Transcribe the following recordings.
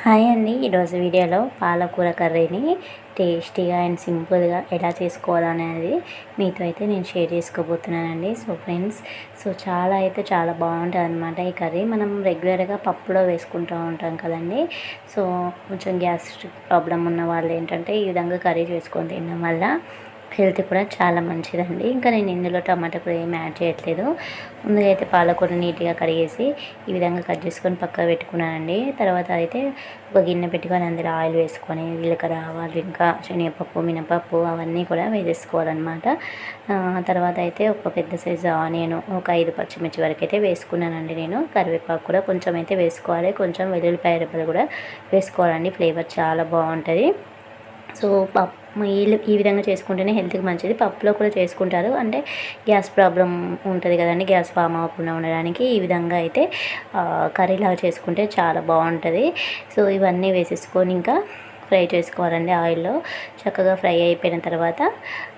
Hi అండి. ఈరోజు వీడియోలో పాలకూర కర్రీని టేస్టీగా అండ్ సింపుల్గా ఎలా చేసుకోవాలనేది మీతో అయితే నేను షేర్ చేసుకోబోతున్నానండి. సో ఫ్రెండ్స్, చాలా బాగుంటుంది అనమాట. ఈ కర్రీ మనం రెగ్యులర్గా పప్పులో వేసుకుంటూ ఉంటాం కదండి. సో కొంచెం గ్యాస్ట్రిక్ ప్రాబ్లం ఉన్న వాళ్ళు ఏంటంటే ఈ విధంగా కర్రీ చేసుకొని తినడం వల్ల హెల్త్ కూడా చాలా మంచిదండి. ఇంకా నేను ఇందులో టమాటా కూడా ఏమి యాడ్ చేయట్లేదు. ముందుగా అయితే పాలకూర నీట్గా కడిగేసి ఈ విధంగా కట్ చేసుకొని పక్కకు పెట్టుకున్నానండి. తర్వాత అయితే ఒక గిన్నె పెట్టుకొని అందులో ఆయిల్ వేసుకొని జీలకర్ర, ఆవాలు, ఇంకా శనగపప్పు, మినపప్పు అవన్నీ కూడా వేసేసుకోవాలన్నమాట. తర్వాత అయితే ఒక పెద్ద సైజు ఆనియన్, ఒక 5 పచ్చిమిర్చి వరకు అయితే వేసుకున్నానండి నేను. కరివేపాకు కూడా కొంచెం అయితే వేసుకోవాలి. కొంచెం వెల్లుల్లిపాయ రెబ్బలు కూడా వేసుకోవాలండి. ఫ్లేవర్ చాలా బాగుంటుంది. సో ఈ విధంగా చేసుకుంటేనే హెల్త్కి మంచిది. పప్పులో కూడా చేసుకుంటారు, అంటే గ్యాస్ ప్రాబ్లం ఉంటుంది కదండి, గ్యాస్ ఫామ్ అవ్వకుండా ఉండడానికి ఈ విధంగా అయితే కర్రీలాగా చేసుకుంటే చాలా బాగుంటుంది. సో ఇవన్నీ వేసేసుకొని ఇంకా ఫ్రై చేసుకోవాలండి ఆయిల్లో. చక్కగా ఫ్రై అయిపోయిన తర్వాత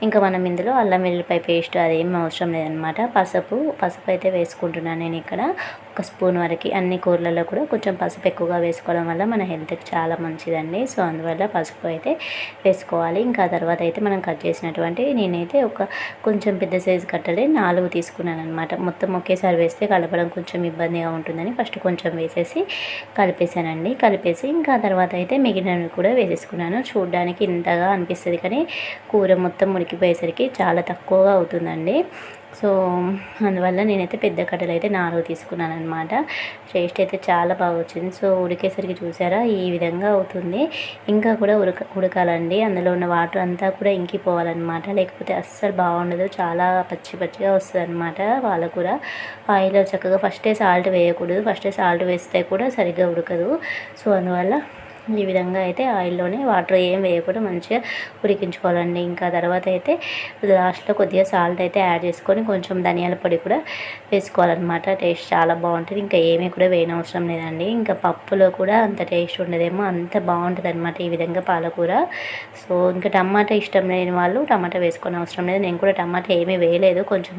ఇంకా మనం ఇందులో అల్లం వెల్లుల్లిపాయ పేస్ట్ అదేం అవసరం లేదనమాట. పసుపు అయితే వేసుకుంటున్నాను నేను ఇక్కడ. ఒక స్పూన్ వరకు అన్ని కూరలలో కూడా కొంచెం పసుపు ఎక్కువగా వేసుకోవడం వల్ల మన హెల్త్కి చాలా మంచిదండి. సో అందువల్ల పసుపు అయితే వేసుకోవాలి. ఇంకా తర్వాత అయితే మనం కట్ చేసినటువంటి నేనైతే కొంచెం పెద్ద సైజు కట్టలే 4 తీసుకున్నాను అనమాట. మొత్తం ఒకేసారి వేస్తే కలపడం కొంచెం ఇబ్బందిగా ఉంటుందని ఫస్ట్ కొంచెం వేసేసి కలిపేసి ఇంకా తర్వాత అయితే మిగిలినవి కూడా వేసేసుకున్నాను. చూడడానికి ఇంతగా అనిపిస్తుంది కానీ కూర మొత్తం ఉడికిపోయేసరికి చాలా తక్కువగా అవుతుందండి. సో అందువల్ల నేనైతే పెద్ద కట్టలు అయితే 4 తీసుకున్నాను అనమాట. టేస్ట్ అయితే చాలా బాగా వచ్చింది. సో ఉడికేసరికి చూసారా ఈ విధంగా అవుతుంది. ఇంకా కూడా ఉడకాలండి. అందులో ఉన్న వాటర్ అంతా కూడా ఇంకిపోవాలన్నమాట, లేకపోతే అస్సలు బాగుండదు. చాలా పచ్చిగా వస్తుంది అనమాట పాలకూర. ఆయిల్లో చక్కగా ఫస్టే సాల్ట్ వేయకూడదు. ఫస్టే సాల్ట్ వేస్తే కూడా సరిగ్గా ఉడకదు. సో అందువల్ల ఈ విధంగా అయితే ఆయిల్లోనే వాటర్ ఏం వేయకుండా మంచిగా ఉడికించుకోవాలండి. ఇంకా తర్వాత అయితే లాస్ట్లో కొద్దిగా సాల్ట్ అయితే యాడ్ చేసుకొని కొంచెం ధనియాల పొడి కూడా వేసుకోవాలన్నమాట. టేస్ట్ చాలా బాగుంటుంది. ఇంకా ఏమీ కూడా వేయనవసరం లేదండి. ఇంకా పప్పులో కూడా అంత టేస్ట్ ఉండదేమో, అంత బాగుంటుంది అనమాట ఈ విధంగా పాలకూర. సో ఇంకా టమాటా ఇష్టం లేని వాళ్ళు టమాటా వేసుకొని అవసరం లేదు. నేను కూడా టమాటా ఏమీ వేయలేదు. కొంచెం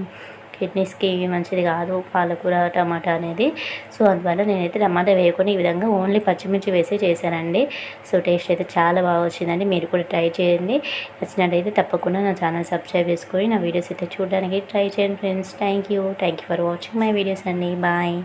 కిడ్నీస్కి మంచిది కాదు పాలకూర టమాటా అనేది. సో అందువల్ల నేనైతే టమాటా వేయకుండా ఈ విధంగా ఓన్లీ పచ్చిమిర్చి వేసి చేశానండి. సో టేస్ట్ అయితే చాలా బాగా వచ్చిందండి. మీరు కూడా ట్రై చేయండి. నచ్చినట్టయితే తప్పకుండా నా ఛానల్ సబ్స్క్రైబ్ చేసుకొని నా వీడియోస్ అయితే చూడడానికి ట్రై చేయండి friends. Thank you for watching my videos అండి. బాయ్.